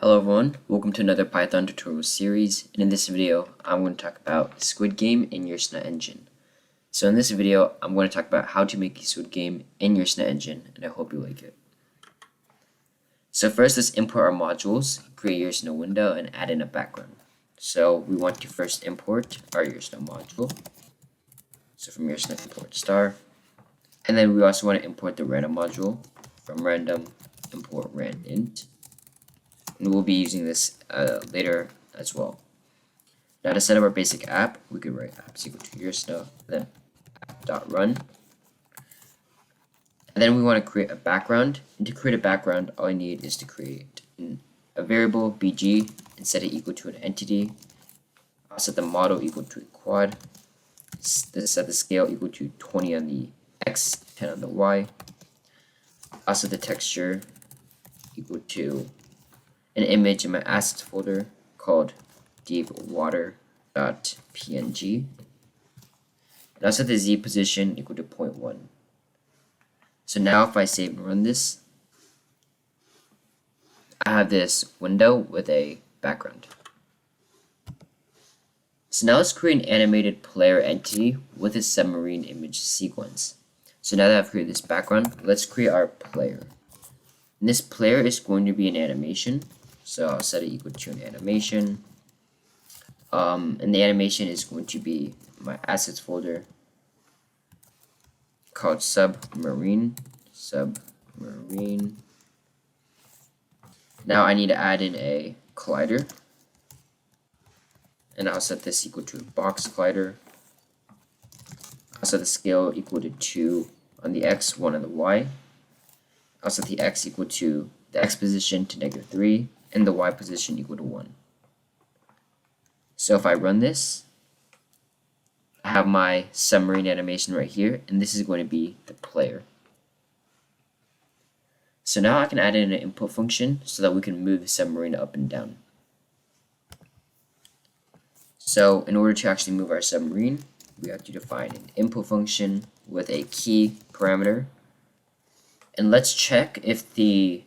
Hello everyone, welcome to another Python tutorial series, and in this video I'm going to talk about Squid Game in Ursina Engine. So in this video I'm going to talk about how to make a Squid Game in Ursina Engine, and I hope you like it. So first let's import our modules, create Ursina window, and add in a background. So we want to first import our Ursina module. So from Ursina import star, and then we also want to import the random module. From random import randint. And we'll be using this later as well. Now to set up our basic app, we could write apps equal to Ursina, then app.run. And then we want to create a background. And to create a background, all I need is to create a variable bg and set it equal to an entity. I'll set the model equal to a quad. Set the scale equal to 20 on the x, 10 on the y. I'll set the texture equal to an image in my assets folder called deepwater.png. And I'll set the z position equal to 0.1. So now if I save and run this, I have this window with a background. So now let's create an animated player entity with a submarine image sequence. So now that I've created this background, let's create our player. And this player is going to be an animation. So I'll set it equal to an animation. And the animation is going to be my assets folder called submarine. Now I need to add in a collider. And I'll set this equal to a box collider. I'll set the scale equal to 2 on the x, 1 on the y. I'll set the x equal to the x position to -3 and the y position equal to 1. So if I run this, I have my submarine animation right here, and this is going to be the player. So now I can add in an input function so that we can move the submarine up and down. So in order to actually move our submarine, we have to define an input function with a key parameter. And let's check if the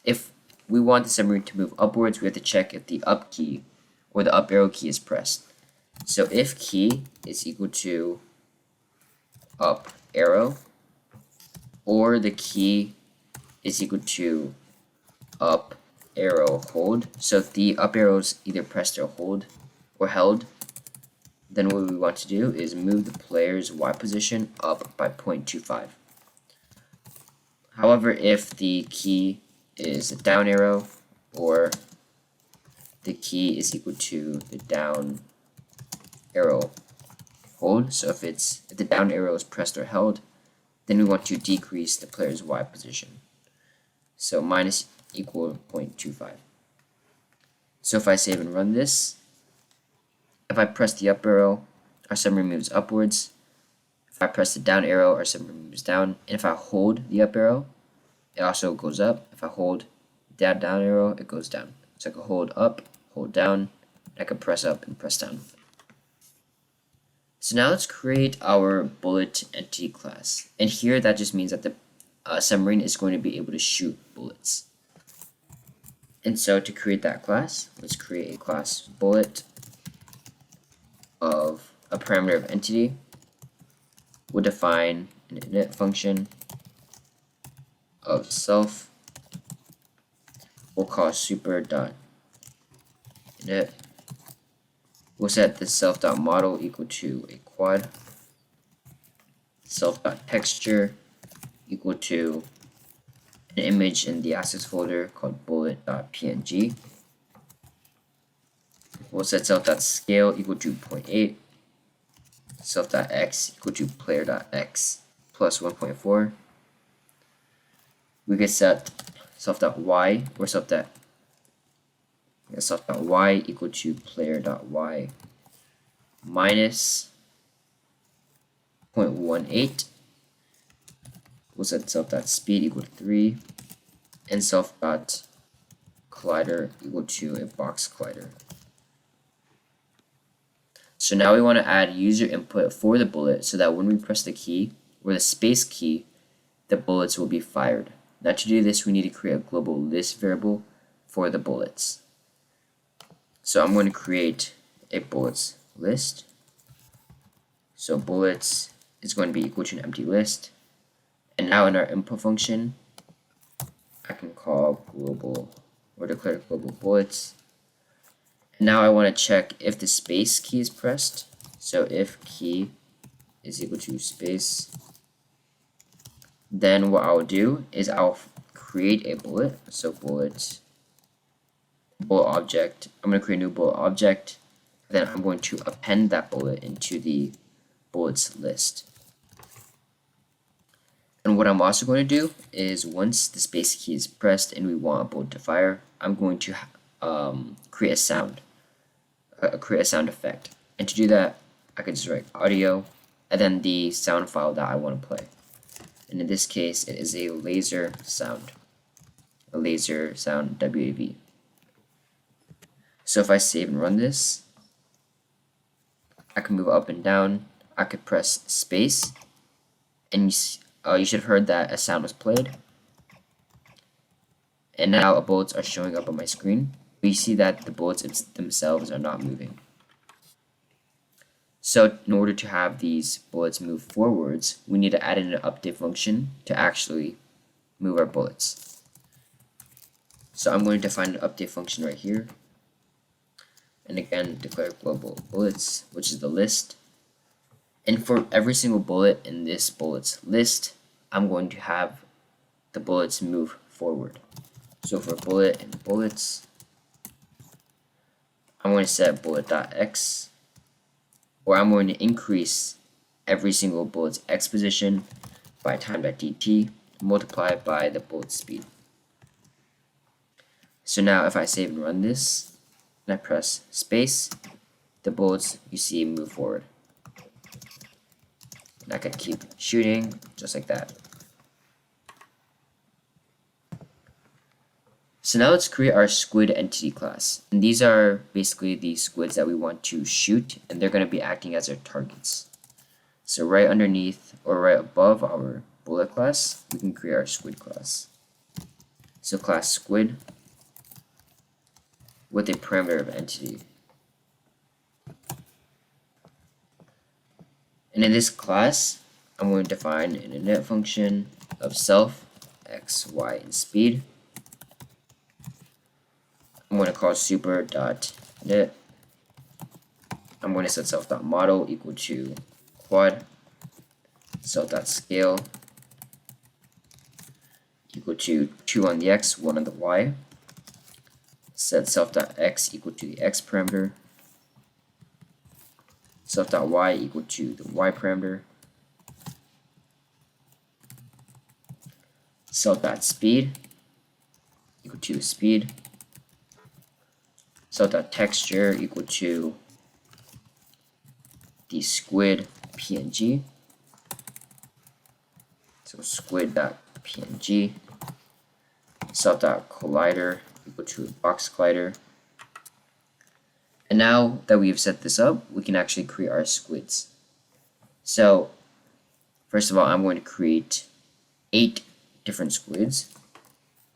if we want the submarine to move upwards, we have to check if the up key or the up arrow key is pressed. So if key is equal to up arrow, or the key is equal to up arrow hold. So if the up arrow is either pressed or hold or held, then what we want to do is move the player's y position up by 0.25. However, if the key is a down arrow, or the key is equal to the down arrow hold, so if the down arrow is pressed or held, then we want to decrease the player's y position. So minus equal 0.25. So if I save and run this, if I press the up arrow, our submarine moves upwards. If I press the down arrow, our submarine moves down. And if I hold the up arrow, it also goes up. If I hold that down arrow, it goes down. So I can hold up, hold down, and I can press up and press down. So now let's create our bullet entity class. And here that just means that the submarine is going to be able to shoot bullets. And so to create that class, let's create a class bullet of a parameter of entity. We'll define an init function of self. We'll call super.init. We'll set the self.model equal to a quad. Self.texture equal to an image in the assets folder called bullet.png. We'll set self.scale equal to 0.8. Self.x equal to player.x plus 1.4. We can set self.y or self.y equal to player.y minus 0.18. We'll set self.speed equal to 3 and self.collider equal to a box collider. So now we want to add user input for the bullet so that when we press the key or the space key, the bullets will be fired. Now to do this, we need to create a global list variable for the bullets. So I'm going to create a bullets list. So bullets is going to be equal to an empty list. And now in our input function, I can call global or declare global bullets. And now I want to check if the space key is pressed. So if key is equal to space, then what I'll do is I'll create a bullet. So bullet object. I'm going to create a new bullet object. Then I'm going to append that bullet into the bullets list. And what I'm also going to do is once the space key is pressed and we want a bullet to fire, I'm going to create a sound effect. And to do that, I can just write audio and then the sound file that I want to play. And in this case, it is a laser sound WAV. So if I save and run this, I can move up and down. I could press space, and you should have heard that a sound was played. And now bullets are showing up on my screen. We see that the bullets themselves are not moving. So in order to have these bullets move forwards, we need to add in an update function to actually move our bullets. So I'm going to define an update function right here. And again, declare global bullets, which is the list. And for every single bullet in this bullets list, I'm going to have the bullets move forward. So for bullet and bullets, I'm going to set bullet.x, or I'm going to increase every single bullet's x position by time.dt multiplied by the bullet speed. So now if I save and run this, and I press space, the bullets you see move forward. And I can keep shooting just like that. So now let's create our squid entity class. And these are basically the squids that we want to shoot, and they're going to be acting as our targets. So right underneath or right above our bullet class, we can create our squid class. So class squid with a parameter of entity. And in this class, I'm going to define an init function of self, x, y, and speed. I'm going to call super.init. I'm going to set self.model equal to quad, self.scale equal to 2 on the x, 1 on the y. Set self.x equal to the x parameter. Self.y equal to the y parameter. Self.speed equal to the speed. Self.texture equal to the squid PNG. So squid.png. Self.collider equal to a box collider. And now that we've set this up, we can actually create our squids. So first of all, I'm going to create 8 different squids.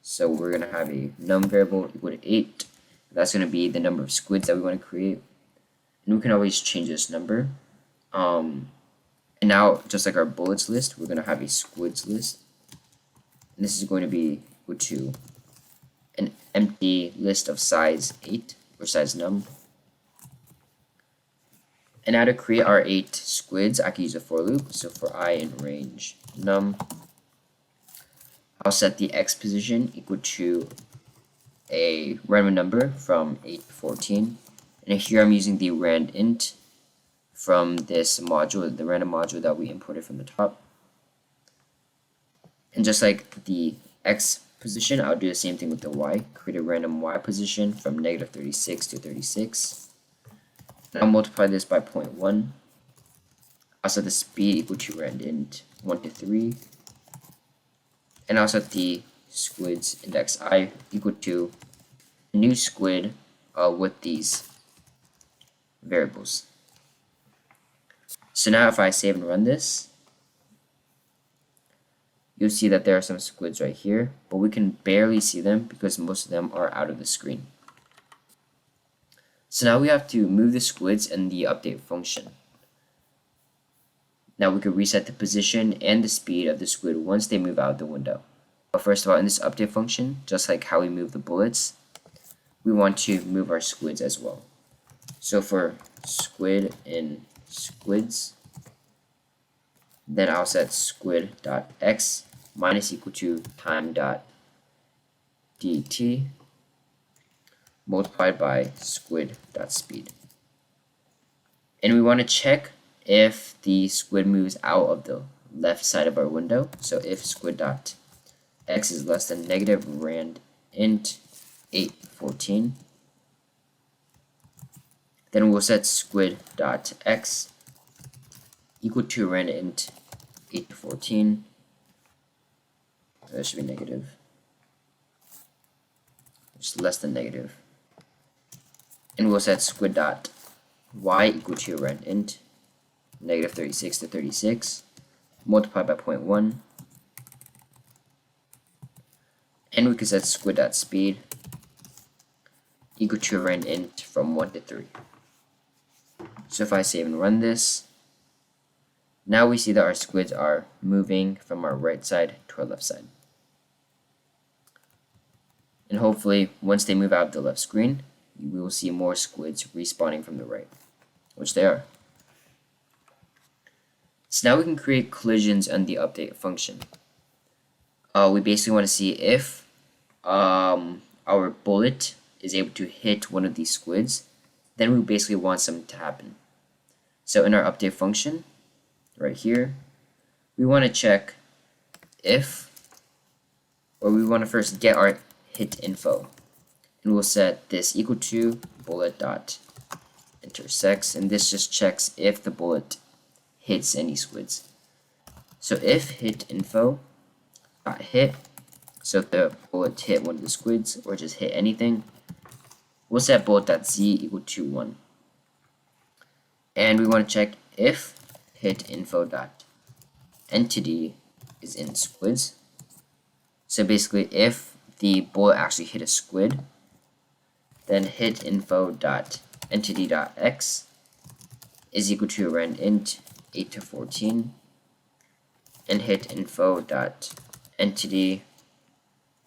So we're going to have a num variable equal to 8. That's going to be the number of squids that we want to create. And we can always change this number. And now, just like our bullets list, we're going to have a squids list. And this is going to be equal to an empty list of size 8 or size num. And now to create our 8 squids, I can use a for loop. So for I in range num, I'll set the x position equal to a random number from 8 to 14. And here I'm using the randint from this module, the random module that we imported from the top. And just like the x position, I'll do the same thing with the y. Create a random y position from negative 36 to 36. And I'll multiply this by 0.1. I'll set the speed equal to randint 1 to 3. And I'll set the squid's index I equal to a new squid with these variables. So now if I save and run this, you'll see that there are some squids right here, but we can barely see them because most of them are out of the screen. So now we have to move the squids in the update function. Now we can reset the position and the speed of the squid once they move out of the window. But first of all, in this update function, just like how we move the bullets, we want to move our squids as well. So for squid in squids, then I'll set squid.x minus equal to time dot dt multiplied by squid.speed. And we want to check if the squid moves out of the left side of our window. So if squid.x is less than negative rand int 814, then we'll set squid.x equal to rand int 814. So that should be negative. It's less than negative. And we'll set squid.y equal to rand int negative 36 to 36 multiplied by 0.1. And we can set squid.speed equal to rand int from 1 to 3. So if I save and run this, now we see that our squids are moving from our right side to our left side. And hopefully, once they move out of the left screen, we will see more squids respawning from the right, which they are. So now we can create collisions on the update function. We basically want to see if our bullet is able to hit one of these squids, then we basically want something to happen. So in our update function, right here, we want to check if, or we want to first get our hit info. And we'll set this equal to bullet dot intersects, and this just checks if the bullet hits any squids. So if hit info dot hit, so if the bullet hit one of the squids or just hit anything, we'll set bullet.z equal to 1. And we want to check if hit info dot entity is in squids. So basically, if the bullet actually hit a squid, then hit info dot entity dot x is equal to rand int 8 to 14, and hit info dot entity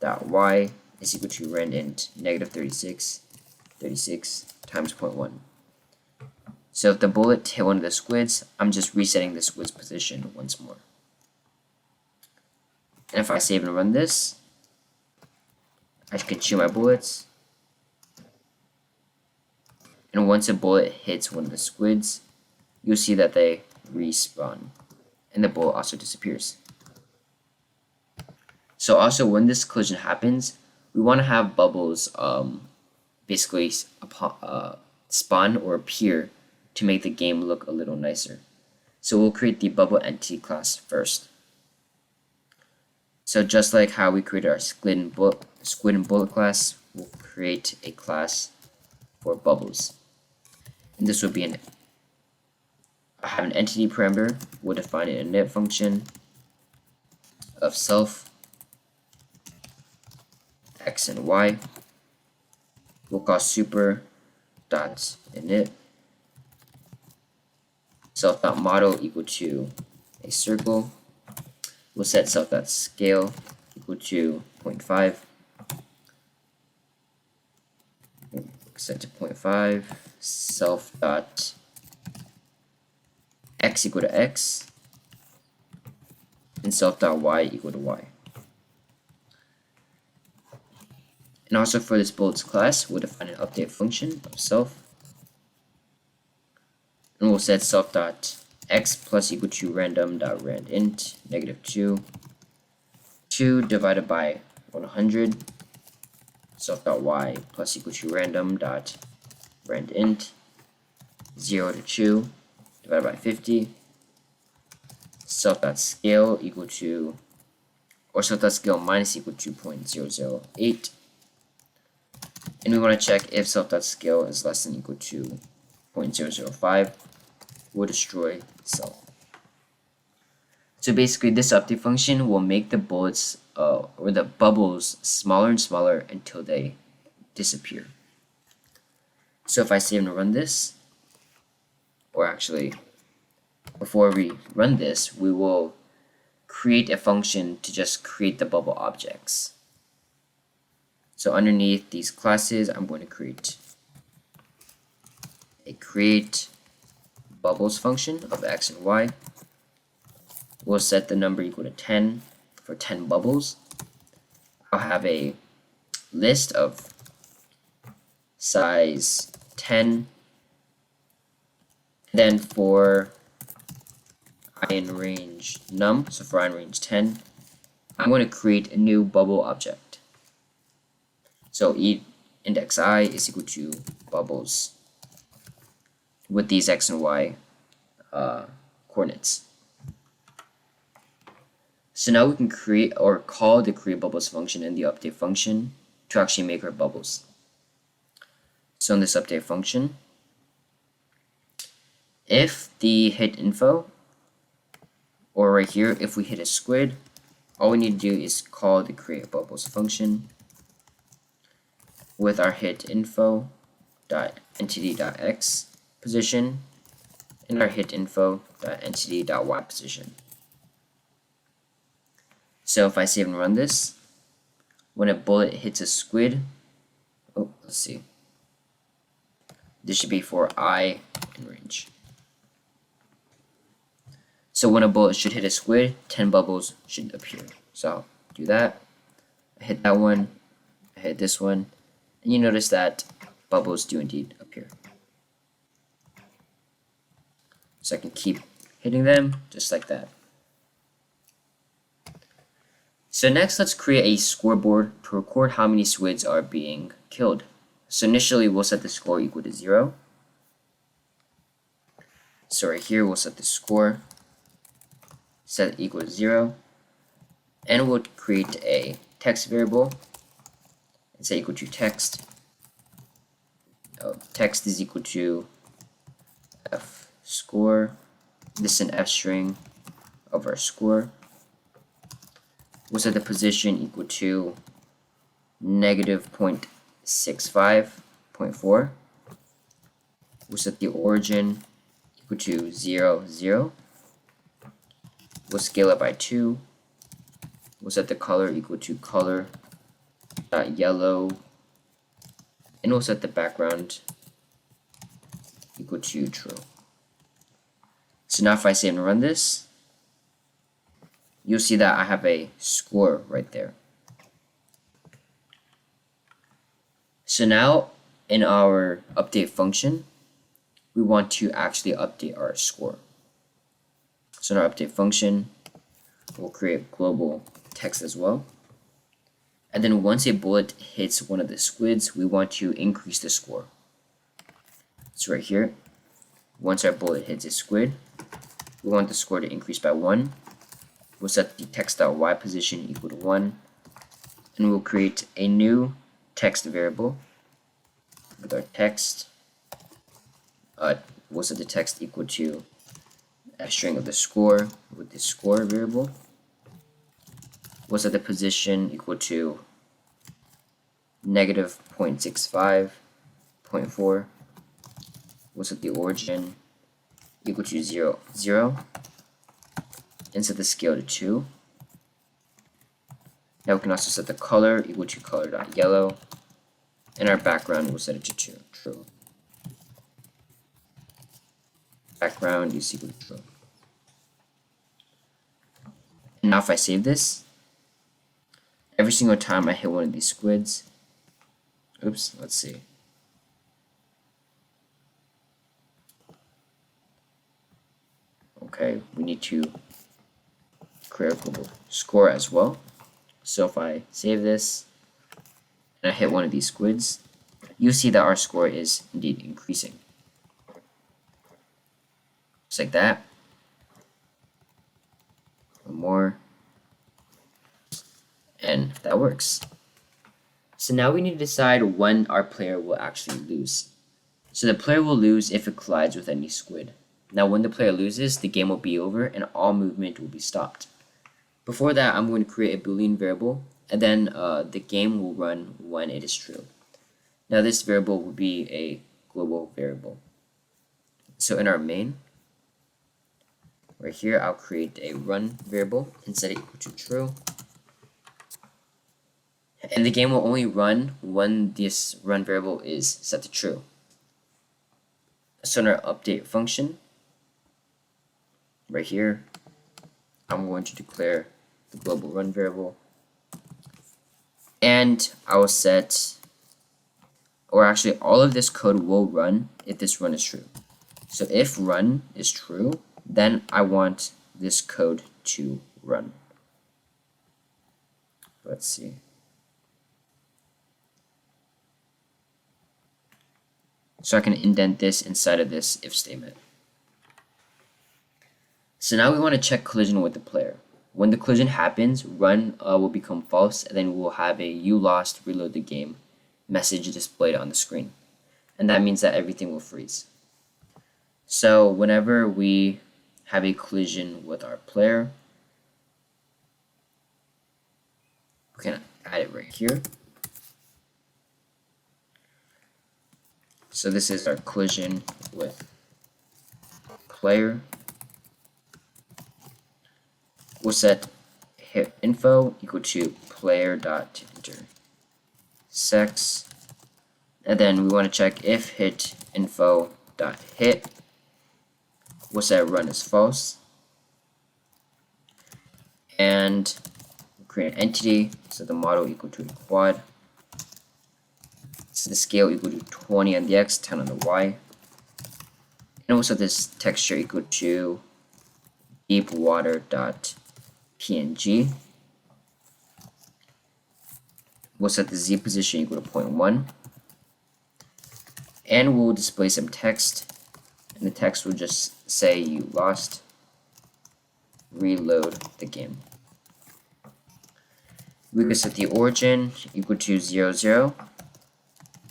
dot y is equal to rand int negative 36 times 0.1. So if the bullet hit one of the squids, I'm just resetting the squid's position once more. And if I save and run this, I can shoot my bullets. And once a bullet hits one of the squids, you'll see that they respawn, and the bullet also disappears. So also, when this collision happens, we want to have bubbles basically spawn or appear to make the game look a little nicer. So we'll create the bubble entity class first. So just like how we created our squid and bullet class, we'll create a class for bubbles. And this will be have an entity parameter. We'll define an init function of self x and y. We'll call super dot init self.model equal to a circle. We'll set self.scale equal to 0.5. Set to 0.5. Self.x equal to x. And self.y equal to y. And also for this bullets class, we'll define an update function of self. And we'll set self.x plus equal to random.randint negative 2 divided by 100 self.y plus equal to random.randint 0 to 2 divided by 50 self.scale equal to, or self.scale minus equal to 0.008. And we want to check if self.scale is less than or equal to 0.005. We'll destroy self. So basically this update function will make the bullets or the bubbles smaller and smaller until they disappear. So if I save and run this, or actually before we run this, we will create a function to just create the bubble objects. So underneath these classes, I'm going to create a create bubbles function of x and y. We'll set the number equal to 10 for 10 bubbles. I'll have a list of size 10. Then for I in range num, so for I in range 10, I'm going to create a new bubble object. So index I is equal to bubbles with these x and y coordinates. So now we can create or call the create bubbles function in the update function to actually make our bubbles. So in this update function, if the hit info, or right here, if we hit a squid, all we need to do is call the create bubbles function with our hit info dot entity dot x position and our hit info dot entity dot y position. So if I save and run this, when a bullet hits a squid, let's see. This should be for I in range. So when a bullet should hit a squid, 10 bubbles should appear. So I'll do that. I hit that one, I hit this one, and you notice that bubbles do indeed appear. So I can keep hitting them just like that. So next, let's create a scoreboard to record how many squids are being killed. So initially, we'll set the score equal to 0. So right here, we'll set the score, set it equal to 0, and we'll create a text variable and say equal to text. Text is equal to f score. This is an f string of our score. We'll set the position equal to negative 0.65.4. We'll set the origin equal to 0, 0. We'll scale it by 2. We'll set the color equal to color.yellow. And we'll set the background equal to true. So now if I save and run this, you'll see that I have a score right there. So now in our update function, we want to actually update our score. So in our update function, we'll create global text as well. And then once a bullet hits one of the squids, we want to increase the score. So right here, once our bullet hits a squid, we want the score to increase by 1. We'll set the text.y position equal to 1, and we'll create a new text variable with our text. We'll set the text equal to a string of the score with the score variable. We'll set the position equal to negative 0.65.4. We'll set the origin equal to 0, 0. And set the scale to 2. Now we can also set the color equal to color.yellow, and our background we'll set it to true. Background is equal to true. And now if I save this, every single time I hit one of these squids, let's see. Okay, we need to create a global score as well. So if I save this and I hit one of these squids, you see that our score is indeed increasing. Just like that. One more. And that works. So now we need to decide when our player will actually lose. So the player will lose if it collides with any squid. Now when the player loses, the game will be over and all movement will be stopped. Before that, I'm going to create a Boolean variable, and then the game will run when it is true. Now this variable will be a global variable. So in our main, right here, I'll create a run variable and set it equal to true. And the game will only run when this run variable is set to true. So in our update function, right here, I'm going to declare the global run variable. And I will set, or actually all of this code will run if this run is true. So if run is true, then I want this code to run. Let's see. So I can indent this inside of this if statement. So now we want to check collision with the player. When the collision happens, run will become false, and then we will have a "you lost, reload the game" message displayed on the screen. And that means that everything will freeze. So whenever we have a collision with our player, we can add it right here. So this is our collision with player. We'll set hit info equal to player.intersects, and then we want to check if hit info.hit. We'll set run as false, and we'll create an entity, so the model equal to a quad. So the scale equal to 20 on the x, 10 on the y. And we'll set this texture equal to deepwater.png. We'll set the z position equal to 0.1. And we'll display some text. And the text will just say "you lost, reload the game." We can set the origin equal to 0, 0.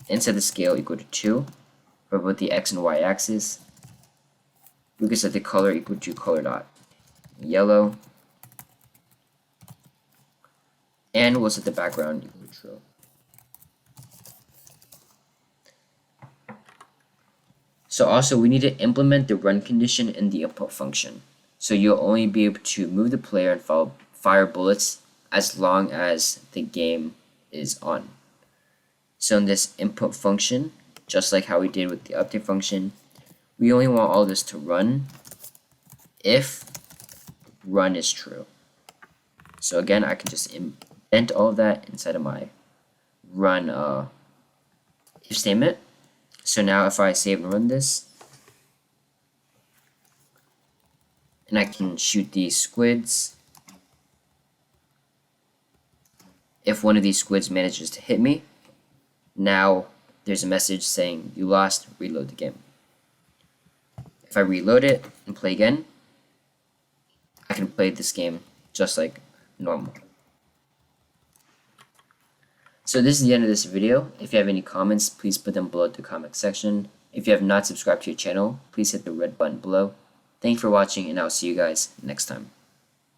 And set the scale equal to 2 for both the x and y axis. We can set the color equal to color.yellow. And we'll set the background equal to true. So also we need to implement the run condition in the input function. So you'll only be able to move the player and fire bullets as long as the game is on. So in this input function, just like how we did with the update function, we only want all this to run if run is true. So again, I can just indent all of that inside of my run if statement. So now if I save and run this, and I can shoot these squids. If one of these squids manages to hit me, now there's a message saying "you lost, reload the game." If I reload it and play again, I can play this game just like normal. So this is the end of this video. If you have any comments, please put them below in the comment section. If you have not subscribed to your channel, please hit the red button below. Thank you for watching, and I'll see you guys next time.